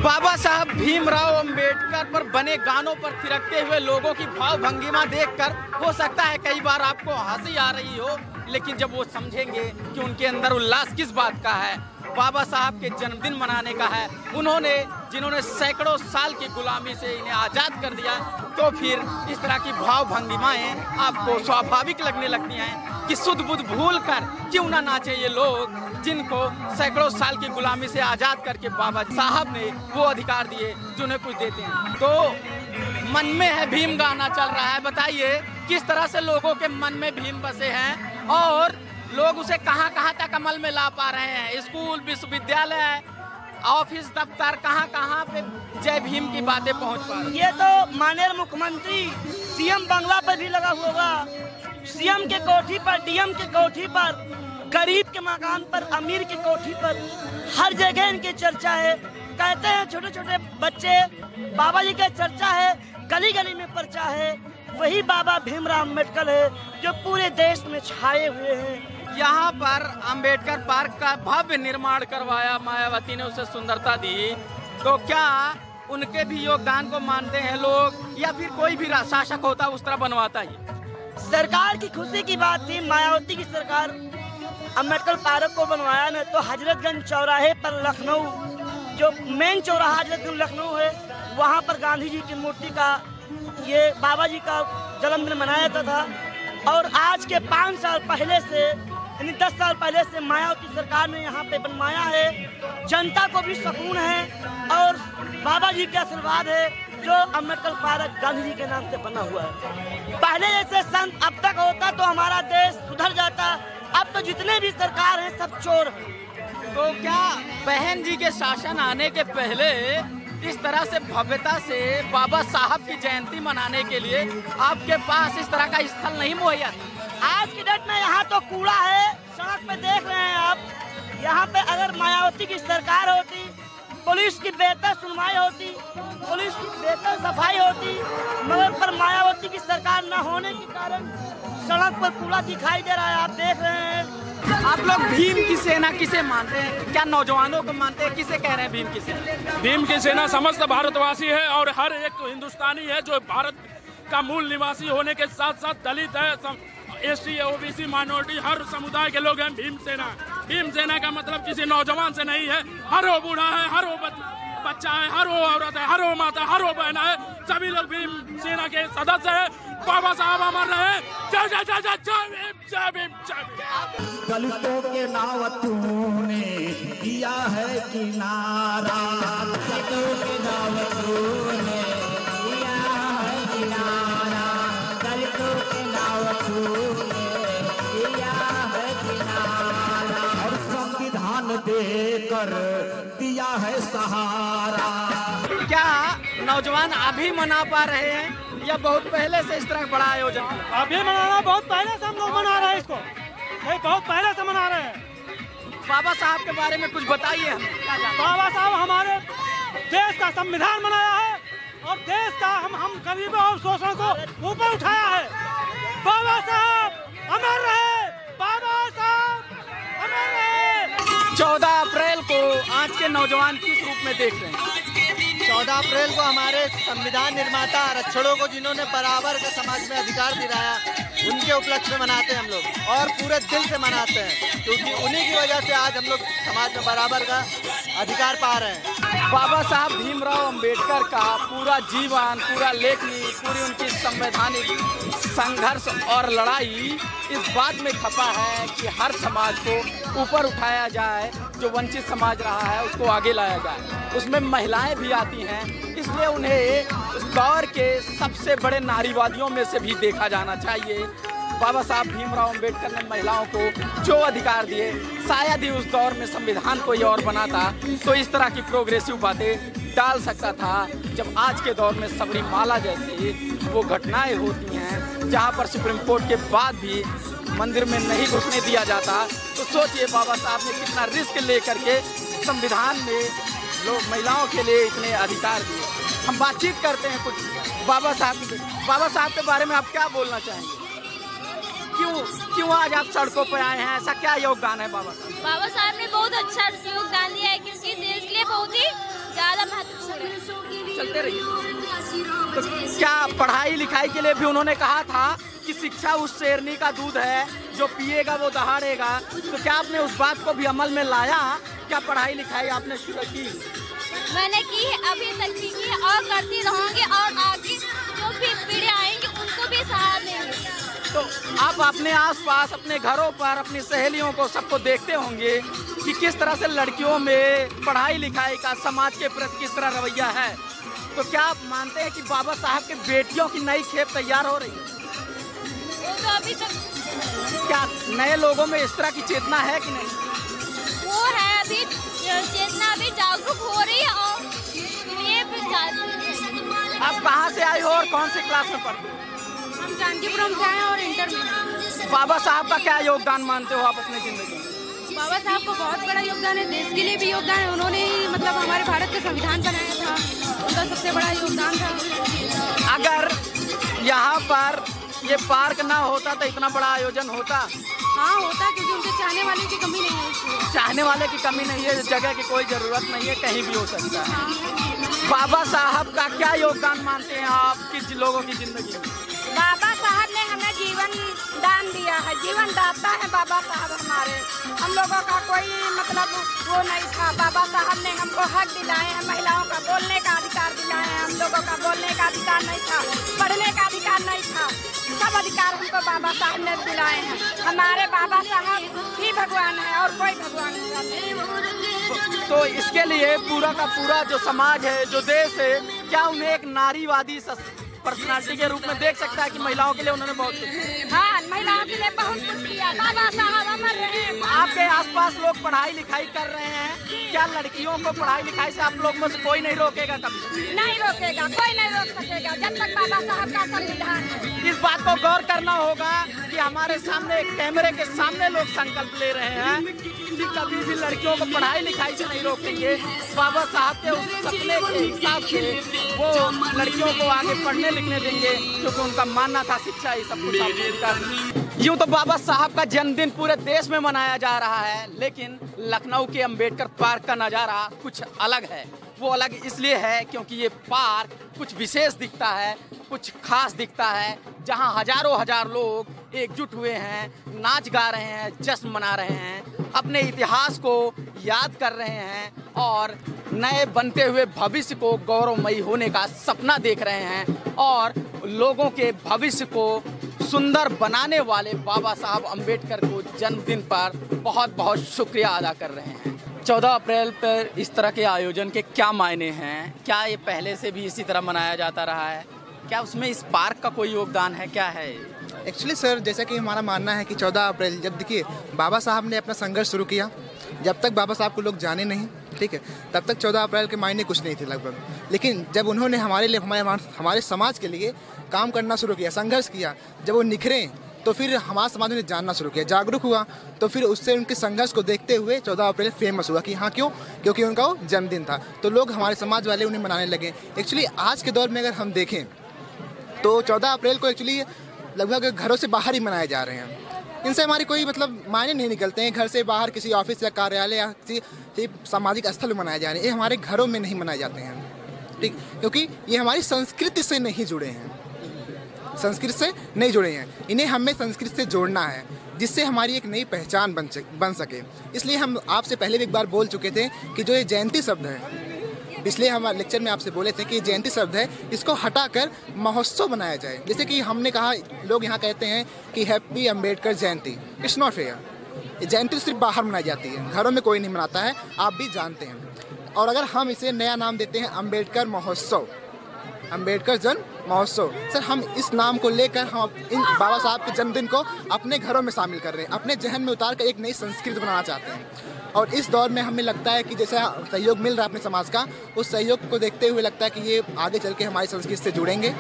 बाबा साहब भीमराव अंबेडकर पर बने गानों पर थिरकते हुए लोगों की भाव भंगिमा देखकर हो सकता है कई बार आपको हंसी आ रही हो, लेकिन जब वो समझेंगे कि उनके अंदर उल्लास किस बात का है, बाबा साहब के जन्मदिन मनाने का है, जिन्होंने सैकड़ों साल की गुलामी से इन्हें आज़ाद कर दिया, तो फिर इस तरह की भाव भंगिमाएं आपको स्वाभाविक लगने लगती हैं कि सुध बुध भूल कर क्यों ना नाचे ये लोग जिनको सैकड़ों साल की गुलामी से आज़ाद करके बाबा साहब ने वो अधिकार दिए जो उन्हें कुछ देते हैं। तो मन में है भीम गाना चल रहा है, बताइए किस तरह से लोगों के मन में भीम बसे हैं और लोग उसे कहां कहां तक अमल में ला पा रहे हैं। स्कूल, विश्वविद्यालय, ऑफिस, दफ्तर, कहां पे जय भीम की बातें पहुंच पा रही। ये तो माननीय मुख्यमंत्री सीएम बंगला पर भी लगा हुआ होगा, सीएम के कोठी पर, डीएम के कोठी पर, गरीब के मकान पर, अमीर की कोठी पर, हर जगह इनकी चर्चा है। कहते हैं छोटे छोटे बच्चे बाबा जी का चर्चा है, गली गली में पर्चा है। वही बाबा भीमराव अम्बेडकर है जो पूरे देश में छाए हुए हैं। यहाँ पर अंबेडकर पार्क का भव्य निर्माण करवाया, मायावती ने उसे सुंदरता दी, तो क्या उनके भी योगदान को मानते हैं लोग या फिर कोई भी शासक होता उस तरह बनवाता ही? सरकार की खुशी की बात थी, मायावती की सरकार अम्बेडकर पार्क को बनवाया न, तो हजरतगंज चौराहे पर लखनऊ, जो मेन चौराहा हजरतगंज लखनऊ है, वहाँ पर गांधी जी की मूर्ति का, ये बाबा जी का जन्मदिन मनाया जाता था। और आज के 5 साल पहले से, यानी 10 साल पहले से मायावती सरकार ने यहाँ पे बनवाया है। जनता को भी सुकून है और बाबा जी का आशीर्वाद है जो अम्बेडकर पार्क गांधी जी के नाम से बना हुआ है। पहले जैसे संत अब तक होता तो हमारा देश सुधर जाता, अब तो जितने भी सरकार हैं सब चोर हैं। तो क्या बहन जी के शासन आने के पहले इस तरह से भव्यता से बाबा साहब की जयंती मनाने के लिए आपके पास इस तरह का स्थल नहीं मुहैया था? आज की डेट में यहाँ तो कूड़ा है, सड़क पे देख रहे हैं आप। यहाँ पे अगर मायावती की सरकार होती, पुलिस की बेहतर सुनवाई होती, पुलिस की बेहतर सफाई होती, मगर पर मायावती की सरकार न होने के कारण सड़क पर कूड़ा दिखाई दे रहा है, आप देख रहे हैं। आप लोग भीम की सेना किसे मानते हैं? क्या नौजवानों को मानते हैं? किसे कह रहे हैं भीम की सेना? भीम की सेना समस्त भारतवासी है और हर एक हिंदुस्तानी है जो भारत का मूल निवासी होने के साथ साथ दलित है, एसटी, ओबीसी, माइनॉरिटी, हर समुदाय के लोग हैं भीम सेना। भीम सेना का मतलब किसी नौजवान से नहीं है, हर वो बूढ़ा है, हर वो बच्चा है, हर वो औरत है, हर वो माता, हर वो बहन है, सभी लोग भीम सेना के सदस्य हैं। बाबा साहब अमर रहे। जय जय जय जय जय भीम, जय भीम, जय भीम। दलितों के नाव तूने दिया है किनारा, दलितों के नाव तूने दिया है किनारा, दलितों के नाव तूने दिया है किनारा, और संविधान देकर दिया है सहारा। क्या नौजवान अभी मना पा रहे हैं या बहुत पहले से इस तरह बड़ा आयोजन? अभी मनाना, बहुत पहले से हम लोग मना रहे हैं इसको, बहुत पहले से मना रहे हैं। बाबा साहब के बारे में कुछ बताइए हमें। बाबा साहब हमारे देश का संविधान बनाया है और देश का हम गरीबों और शोषण को ऊपर उठाया है। बाबा साहब अमर रहे, बाबा साहब अमर रहे। 14 अप्रैल को आज के नौजवान किस रूप में देख रहे हैं? 14 अप्रैल को हमारे संविधान निर्माता आरक्षणों को जिन्होंने बराबर का समाज में अधिकार दिलाया, उनके उपलक्ष्य में मनाते हैं हम लोग और पूरे दिल से मनाते हैं, क्योंकि उन्हीं की वजह से आज हम लोग समाज में बराबर का अधिकार पा रहे हैं। बाबा साहब भीमराव अंबेडकर का पूरा जीवन, पूरा लेखनी, पूरी उनकी संवैधानिक संघर्ष और लड़ाई इस बात में खपा है कि हर समाज को ऊपर उठाया जाए, जो वंचित समाज रहा है उसको आगे लाया जाए। उसमें महिलाएं भी आती हैं, इसलिए उन्हें उस दौर के सबसे बड़े नारीवादियों में से भी देखा जाना चाहिए। बाबा साहब भीमराव अंबेडकर ने महिलाओं को जो अधिकार दिए, शायद ही उस दौर में संविधान कोई और बनाता तो इस तरह की प्रोग्रेसिव बातें डाल सकता था। जब आज के दौर में सबरीमाला जैसी वो घटनाएं होती हैं जहां पर सुप्रीम कोर्ट के बाद भी मंदिर में नहीं घुसने दिया जाता, तो सोचिए बाबा साहब ने कितना रिस्क लेकर के संविधान में लोग महिलाओं के लिए इतने अधिकार दिए। हम बातचीत करते हैं कुछ बाबा साहब के बारे में आप क्या बोलना चाहेंगे? क्यों आज आप सड़कों पर आए हैं? ऐसा क्या योगदान है बाबा साहब? बाबा साहब ने बहुत अच्छा योगदान दिया है, क्योंकि देश के लिए बहुत ही ज़्यादा महत्वपूर्ण चलते रहिए। तो क्या पढ़ाई लिखाई के लिए भी उन्होंने कहा था कि शिक्षा उस शेरनी का दूध है, जो पिएगा वो दहाड़ेगा। तो क्या आपने उस बात को भी अमल में लाया? क्या पढ़ाई लिखाई आपने शुरू की? मैंने की है, अभी तक की है और करती रहूंगी, और आगे जो भी पीढ़ी आएंगी उनको भी सहारा देंगे। तो आप अपने आसपास, अपने घरों पर, अपनी सहेलियों को, सबको देखते होंगे कि किस तरह से लड़कियों में पढ़ाई लिखाई का, समाज के प्रति किस तरह रवैया है। तो क्या आप मानते हैं कि बाबा साहब के बेटियों की नई खेप तैयार हो रही है? तो अभी तक क्या नए लोगों में इस तरह की चेतना है कि नहीं? वो है, अभी चेतना अभी जागरूक हो रही है और ये आप कहाँ से आए हो और कौन सी क्लास में पढ़ते हो? हम जानकीपुरम से आए और इंटर में। बाबा साहब का क्या योगदान मानते हो आप अपनी जिंदगी में? बाबा साहब को बहुत बड़ा योगदान है, देश के लिए भी योगदान है। उन्होंने ही मतलब हमारे भारत का संविधान बनाया था, उनका सबसे बड़ा योगदान था। अगर यहाँ पर ये पार्क ना होता तो इतना बड़ा आयोजन होता? हाँ होता, क्योंकि उनके चाहने वाले की कमी नहीं है इसलिए। चाहने वाले की कमी नहीं है, जगह की कोई जरूरत नहीं है, कहीं भी हो सकता है। बाबा साहब का क्या योगदान मानते हैं आप किस लोगों की जिंदगी में? बाबा साहब ने हमें जीवन दान दिया है, जीवन दाता है बाबा साहब हमारे। हम लोगों का कोई मतलब वो नहीं था, बाबा साहब ने हमको हक दिलाए हैं, महिलाओं का बोलने का अधिकार दिलाए हैं। हम लोगों का बोलने का अधिकार नहीं था, पढ़ने का अधिकार नहीं था, सब अधिकार हमको बाबा साहब ने दिलाए हैं। हमारे बाबा साहब ही भगवान है और कोई भगवान नहीं। तो इसके लिए पूरा का पूरा जो समाज है, जो देश है, क्या उन्हें एक नारीवादी पर्सनालिटी के रूप में देख सकता है कि महिलाओं के लिए उन्होंने बहुत कुछ किया? हाँ, महिलाओं के लिए बहुत कुछ किया, बाबा साहब अमर रहे। आपके आसपास लोग पढ़ाई लिखाई कर रहे हैं, क्या लड़कियों को पढ़ाई लिखाई से आप लोग में से कोई नहीं रोकेगा कभी? नहीं रोकेगा, कोई नहीं रोक सकेगा जब तक बाबा साहब का संविधान है। इस बात को गौर करना होगा कि हमारे सामने कैमरे के सामने लोग संकल्प ले रहे हैं कि कभी भी लड़कियों को पढ़ाई लिखाई से नहीं रोकेंगे। बाबा साहब के उस सपने के हिसाब से वो लड़कियों को आगे पढ़ने लिखने देंगे, क्योंकि उनका मानना था शिक्षा ही सब कुछ। यूँ तो बाबा साहब का जन्मदिन पूरे देश में मनाया जा रहा है, लेकिन लखनऊ के अंबेडकर पार्क का नज़ारा कुछ अलग है। वो अलग इसलिए है क्योंकि ये पार्क कुछ विशेष दिखता है, कुछ खास दिखता है, जहां हजारों हजार लोग एकजुट हुए हैं, नाच गा रहे हैं, जश्न मना रहे हैं, अपने इतिहास को याद कर रहे हैं और नए बनते हुए भविष्य को गौरवमयी होने का सपना देख रहे हैं और लोगों के भविष्य को सुंदर बनाने वाले बाबा साहब अंबेडकर को जन्मदिन पर बहुत बहुत शुक्रिया अदा कर रहे हैं। 14 अप्रैल पर इस तरह के आयोजन के क्या मायने हैं? क्या ये पहले से भी इसी तरह मनाया जाता रहा है? क्या उसमें इस पार्क का कोई योगदान है? क्या है एक्चुअली सर, जैसा कि हमारा मानना है कि 14 अप्रैल जब देखिए बाबा साहब ने अपना संघर्ष शुरू किया, जब तक बाबा साहब को लोग जाने नहीं, ठीक है, तब तक 14 अप्रैल के मायने कुछ नहीं थे लगभग। लेकिन जब उन्होंने हमारे लिए, हमारे समाज के लिए काम करना शुरू किया, संघर्ष किया, जब वो निखरे तो फिर हमारा समाज ने जानना शुरू किया, जागरूक हुआ, तो फिर उससे उनके संघर्ष को देखते हुए 14 अप्रैल फेमस हुआ कि हाँ क्यों, क्योंकि उनका वो जन्मदिन था, तो लोग हमारे समाज वाले उन्हें मनाने लगे। एक्चुअली आज के दौर में अगर हम देखें तो 14 अप्रैल को एक्चुअली लगभग घरों से बाहर ही मनाए जा रहे हैं। इनसे हमारी कोई मतलब मायने नहीं निकलते हैं, घर से बाहर किसी ऑफिस या कार्यालय या किसी सामाजिक स्थल में मनाए जा रहे हैं, ये हमारे घरों में नहीं मनाए जाते हैं, ठीक, क्योंकि ये हमारी संस्कृति से नहीं जुड़े हैं, संस्कृत से नहीं जुड़े हैं। इन्हें हमें संस्कृत से जोड़ना है, जिससे हमारी एक नई पहचान बन सके। इसलिए हम आपसे पहले भी एक बार बोल चुके थे कि जो ये जयंती शब्द है, पिछले हमारे लेक्चर में आपसे बोले थे कि जयंती शब्द है, इसको हटाकर महोत्सव बनाया जाए। जैसे कि हमने कहा, लोग यहाँ कहते हैं कि happy Ambedkar Jayanti, it's not fair. Jayanti सिर्फ बाहर मनाई जाती है, घरों में कोई नहीं मनाता है, आप भी जानते हैं। और अगर हम इसे नया नाम देते हैं अंबेडकर महोत्सव, अंबेडकर जन्म महोत्सव, सर हम इस नाम को लेकर हम इन बाबा साहब के जन्मदिन को अपने घरों में शामिल कर रहे हैं, अपने जहन में उतार कर एक नई संस्कृति बनाना चाहते हैं। और इस दौर में हमें लगता है कि जैसा सहयोग मिल रहा है अपने समाज का, उस सहयोग को देखते हुए लगता है कि ये आगे चल के हमारी संस्कृति से जुड़ेंगे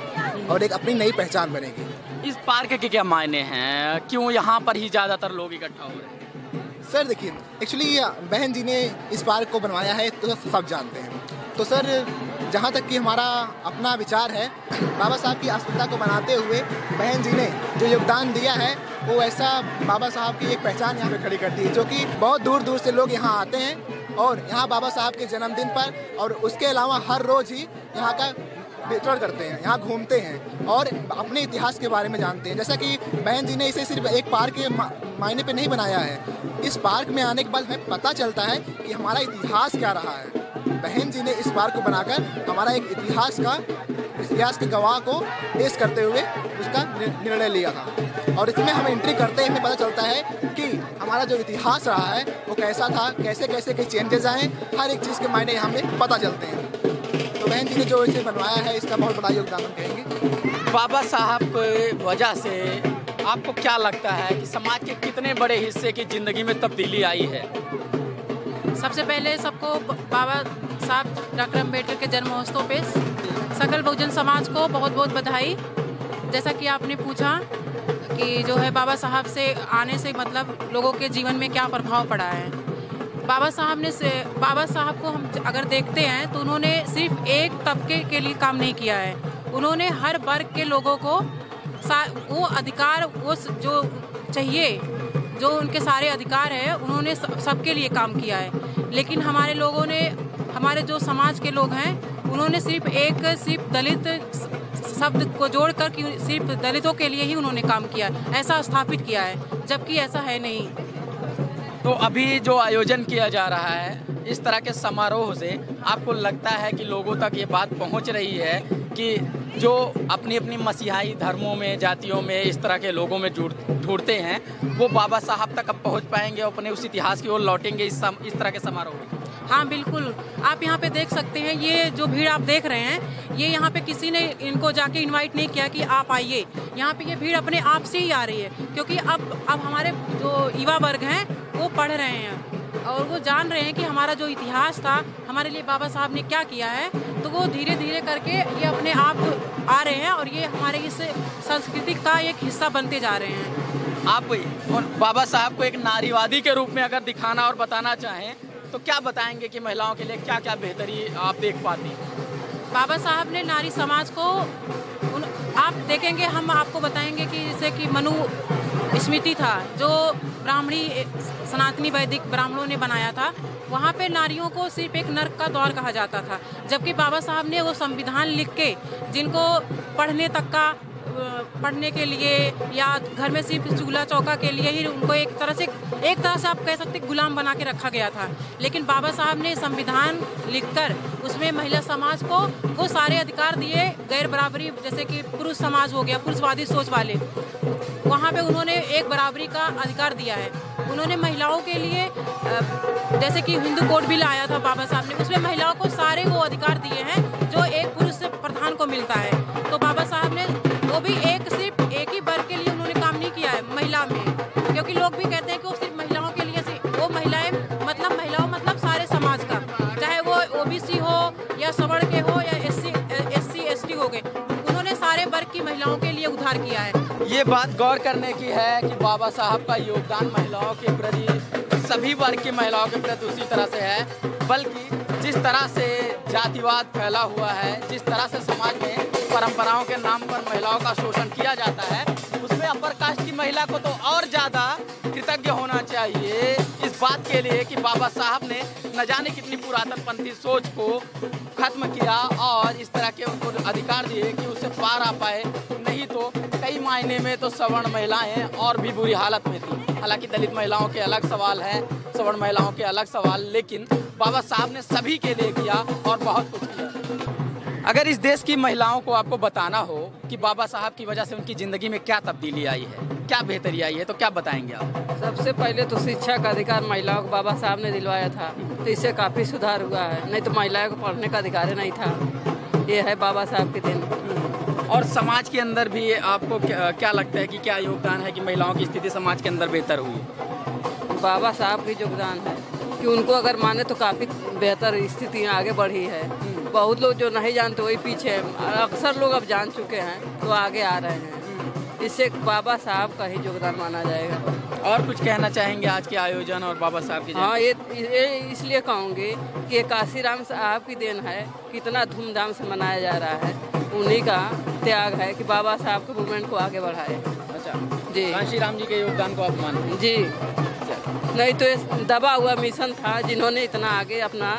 और एक अपनी नई पहचान बनेगी। इस पार्क के क्या मायने हैं? क्यों यहाँ पर ही ज़्यादातर लोग इकट्ठा हो रहे हैं? सर देखिए, एक्चुअली बहन जी ने इस पार्क को बनवाया है तो सब जानते हैं। तो सर जहाँ तक कि हमारा अपना विचार है, बाबा साहब की अस्मिता को बनाते हुए बहन जी ने जो योगदान दिया है, वो ऐसा बाबा साहब की एक पहचान यहाँ पे खड़ी करती है, जो कि बहुत दूर दूर से लोग यहाँ आते हैं और यहाँ बाबा साहब के जन्मदिन पर और उसके अलावा हर रोज़ ही यहाँ का विचरण करते हैं, यहाँ घूमते हैं और अपने इतिहास के बारे में जानते हैं। जैसा कि बहन जी ने इसे सिर्फ एक पार्क के मायने पे नहीं बनाया है। इस पार्क में आने के बाद हमें पता चलता है कि हमारा इतिहास क्या रहा है। बहन जी ने इस पार्क को बनाकर हमारा एक इतिहास के गवाह को पेश करते हुए उसका निर्णय लिया था। और इसमें हम एंट्री करते ही हमें पता चलता है कि हमारा जो इतिहास रहा है वो कैसा था, कैसे कैसे कई चेंजेस आए, हर एक चीज़ के मायने हमें पता चलते हैं। तो बहन जी ने जो इसे बनवाया है इसका बहुत बड़ा योगदान हम कहेंगे। बाबा साहब की वजह से आपको क्या लगता है कि समाज के कितने बड़े हिस्से की ज़िंदगी में तब्दीली आई है? सबसे पहले सबको बाबा साहब डॉक्टर अम्बेडकर के जन्म महोत्सव पे सकल बहुजन समाज को बहुत बहुत बधाई। जैसा कि आपने पूछा कि जो है बाबा साहब से आने से मतलब लोगों के जीवन में क्या प्रभाव पड़ा है। बाबा साहब को हम अगर देखते हैं तो उन्होंने सिर्फ एक तबके के लिए काम नहीं किया है, उन्होंने हर वर्ग के लोगों को वो अधिकार वो जो चाहिए जो उनके सारे अधिकार है उन्होंने सबके लिए काम किया है। लेकिन हमारे लोगों ने हमारे जो समाज के लोग हैं उन्होंने सिर्फ दलित शब्द को जोड़कर कि सिर्फ दलितों के लिए ही उन्होंने काम किया, ऐसा स्थापित किया है, जबकि ऐसा है नहीं। तो अभी जो आयोजन किया जा रहा है इस तरह के समारोह से आपको लगता है कि लोगों तक ये बात पहुंच रही है कि जो अपनी अपनी मसीहाई धर्मों में जातियों में इस तरह के लोगों में ढूंढते हैं वो बाबा साहब तक अब पहुंच पाएंगे, अपने उस इतिहास की ओर लौटेंगे इस तरह के समारोह में? हाँ बिल्कुल, आप यहाँ पे देख सकते हैं, ये जो भीड़ आप देख रहे हैं ये यहाँ पे किसी ने इनको जाके इनवाइट नहीं किया कि आप आइए। यहाँ पे ये भीड़ अपने आप से ही आ रही है, क्योंकि अब हमारे जो युवा वर्ग हैं वो पढ़ रहे हैं और वो जान रहे हैं कि हमारा जो इतिहास था, हमारे लिए बाबा साहब ने क्या किया है, तो वो धीरे धीरे करके ये अपने आप आ रहे हैं और ये हमारे इस संस्कृति का एक हिस्सा बनते जा रहे हैं। आप बाबा साहब को एक नारीवादी के रूप में अगर दिखाना और बताना चाहें तो क्या बताएंगे कि महिलाओं के लिए क्या क्या बेहतरी आप देख पाती? बाबा साहब ने नारी समाज को आप देखेंगे, हम आपको बताएंगे कि जैसे कि मनु स्मृति था जो ब्राह्मणी सनातनी वैदिक ब्राह्मणों ने बनाया था, वहाँ पे नारियों को सिर्फ एक नर्क का द्वार कहा जाता था, जबकि बाबा साहब ने वो संविधान लिख के जिनको पढ़ने के लिए या घर में सिर्फ चूल्हा चौका के लिए ही उनको एक तरह से आप कह सकते गुलाम बना के रखा गया था। लेकिन बाबा साहब ने संविधान लिखकर उसमें महिला समाज को वो सारे अधिकार दिए, गैर बराबरी जैसे कि पुरुष समाज हो गया, पुरुषवादी सोच वाले, वहाँ पे उन्होंने एक बराबरी का अधिकार दिया है। उन्होंने महिलाओं के लिए जैसे कि हिंदू कोड बिल आया था बाबा साहब ने, उसमें महिलाओं को सारे वो अधिकार दिए हैं जो एक पुरुष से प्रधान को मिलता है। तो बाबा साहब ने वो भी सिर्फ एक ही वर्ग के लिए उन्होंने काम नहीं किया है महिला में, क्योंकि लोग भी कहते हैं कि वो सिर्फ महिलाओं के लिए, वो महिलाएं मतलब सारे समाज का, चाहे वो ओबीसी हो या सवर्ण के हो या एससी एसटी हो गए, उन्होंने सारे वर्ग की महिलाओं के लिए उद्धार किया है। ये बात गौर करने की है कि बाबा साहब का योगदान महिलाओं के प्रति, सभी वर्ग की महिलाओं के प्रति उसी तरह से है, बल्कि जिस तरह से जातिवाद फैला हुआ है, जिस तरह से समाज में परंपराओं के नाम पर महिलाओं का शोषण किया जाता है, उसमें अपर कास्ट की महिला को तो और ज़्यादा कृतज्ञ होना चाहिए इस बात के लिए कि बाबा साहब ने न जाने कितनी पुरातनपंथी सोच को खत्म किया और इस तरह के उनको अधिकार दिए कि उससे पार आ पाए। नहीं तो कई मायने में तो सवर्ण महिलाएं और भी बुरी हालत में थी। हालांकि दलित महिलाओं के अलग सवाल हैं, सवर्ण महिलाओं के अलग सवाल, लेकिन बाबा साहब ने सभी के लिए किया और बहुत कुछ किया। अगर इस देश की महिलाओं को आपको बताना हो कि बाबा साहब की वजह से उनकी ज़िंदगी में क्या तब्दीली आई है, क्या बेहतरी आई है, तो क्या बताएंगे आप? सबसे पहले तो शिक्षा का अधिकार महिलाओं को बाबा साहब ने दिलवाया था, तो इससे काफ़ी सुधार हुआ है। नहीं तो महिलाओं को पढ़ने का अधिकार नहीं था। ये है बाबा साहब के दिन। और समाज के अंदर भी आपको क्या लगता है कि क्या योगदान है कि महिलाओं की स्थिति समाज के अंदर बेहतर हुई? बाबा साहब की योगदान है कि उनको अगर माने तो काफ़ी बेहतर स्थिति आगे बढ़ी है। बहुत लोग जो नहीं जानते वही पीछे हैं, अक्सर लोग अब जान चुके हैं तो आगे आ रहे हैं। इससे बाबा साहब का ही योगदान माना जाएगा। और कुछ कहना चाहेंगे आज के आयोजन और बाबा साहब की? हाँ, ये इसलिए कहूँगी कि काशीराम साहब की देन है, कितना धूमधाम से मनाया जा रहा है, उन्हीं का त्याग है कि बाबा साहब के मूवमेंट को आगे बढ़ाए। अच्छा जी, काशीराम जी के योगदान को आप मानते हैं? जी। नहीं तो ये दबा हुआ मिशन था, जिन्होंने इतना आगे अपना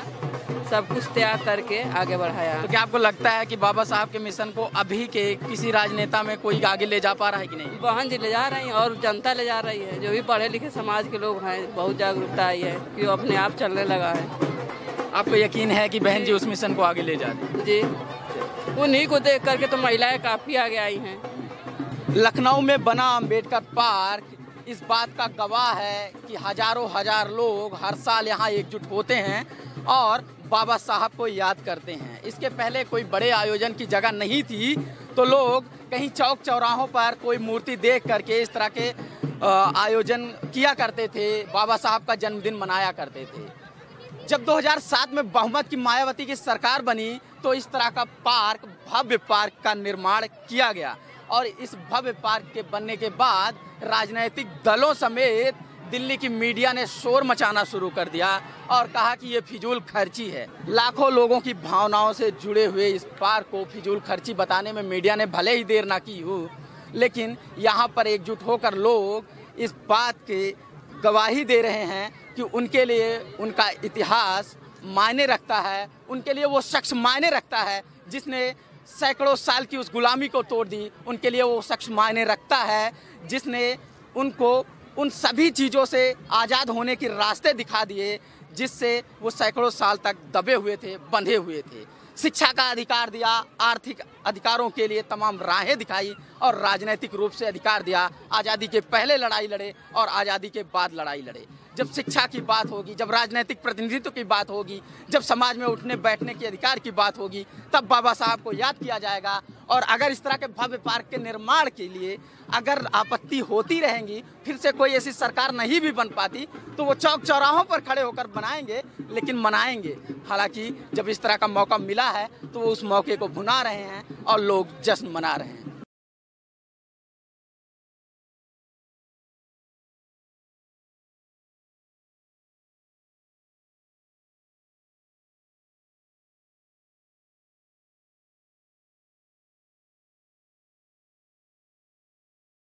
सब कुछ त्याग करके आगे बढ़ाया। तो क्या आपको लगता है कि बाबा साहब के मिशन को अभी के किसी राजनेता में कोई आगे ले जा पा रहा है कि नहीं? बहन जी ले जा रही हैं और जनता ले जा रही है, जो भी पढ़े लिखे समाज के लोग हैं, बहुत जागरूकता आई है कि वो अपने आप चलने लगा है। आपको यकीन है कि बहन जी उस मिशन को आगे ले जा रही? जी, उन्हीं को देख करके तो महिलाएं काफी आगे आई हैं। लखनऊ में बना अम्बेडकर पार्क इस बात का गवाह है कि हजारों हजार लोग हर साल यहाँ एकजुट होते हैं और बाबा साहब को याद करते हैं। इसके पहले कोई बड़े आयोजन की जगह नहीं थी, तो लोग कहीं चौक चौराहों पर कोई मूर्ति देख करके इस तरह के आयोजन किया करते थे, बाबा साहब का जन्मदिन मनाया करते थे। जब 2007 में बहुमत की मायावती की सरकार बनी तो इस तरह का पार्क, भव्य पार्क का निर्माण किया गया और इस भव्य पार्क के बनने के बाद राजनीतिक दलों समेत दिल्ली की मीडिया ने शोर मचाना शुरू कर दिया और कहा कि ये फिजूल खर्ची है। लाखों लोगों की भावनाओं से जुड़े हुए इस पार्क को फिजूल खर्ची बताने में मीडिया ने भले ही देर ना की हो, लेकिन यहाँ पर एकजुट होकर लोग इस बात की गवाही दे रहे हैं कि उनके लिए उनका इतिहास मायने रखता है, उनके लिए वो शख्स मायने रखता है जिसने सैकड़ों साल की उस गुलामी को तोड़ दी। उनके लिए वो शख्स मायने रखता है जिसने उनको उन सभी चीज़ों से आज़ाद होने के रास्ते दिखा दिए जिससे वो सैकड़ों साल तक दबे हुए थे, बंधे हुए थे। शिक्षा का अधिकार दिया, आर्थिक अधिकारों के लिए तमाम राहें दिखाई और राजनीतिक रूप से अधिकार दिया। आज़ादी के पहले लड़ाई लड़े और आज़ादी के बाद लड़ाई लड़े। जब शिक्षा की बात होगी, जब राजनीतिक प्रतिनिधित्व की बात होगी, जब समाज में उठने बैठने के अधिकार की बात होगी, तब बाबा साहब को याद किया जाएगा। और अगर इस तरह के भव्य पार्क के निर्माण के लिए अगर आपत्ति होती रहेंगी, फिर से कोई ऐसी सरकार नहीं भी बन पाती, तो वो चौक चौराहों पर खड़े होकर बनाएंगे, लेकिन मनाएंगे। हालांकि जब इस तरह का मौका मिला है तो वो उस मौके को भुना रहे हैं और लोग जश्न मना रहे हैं।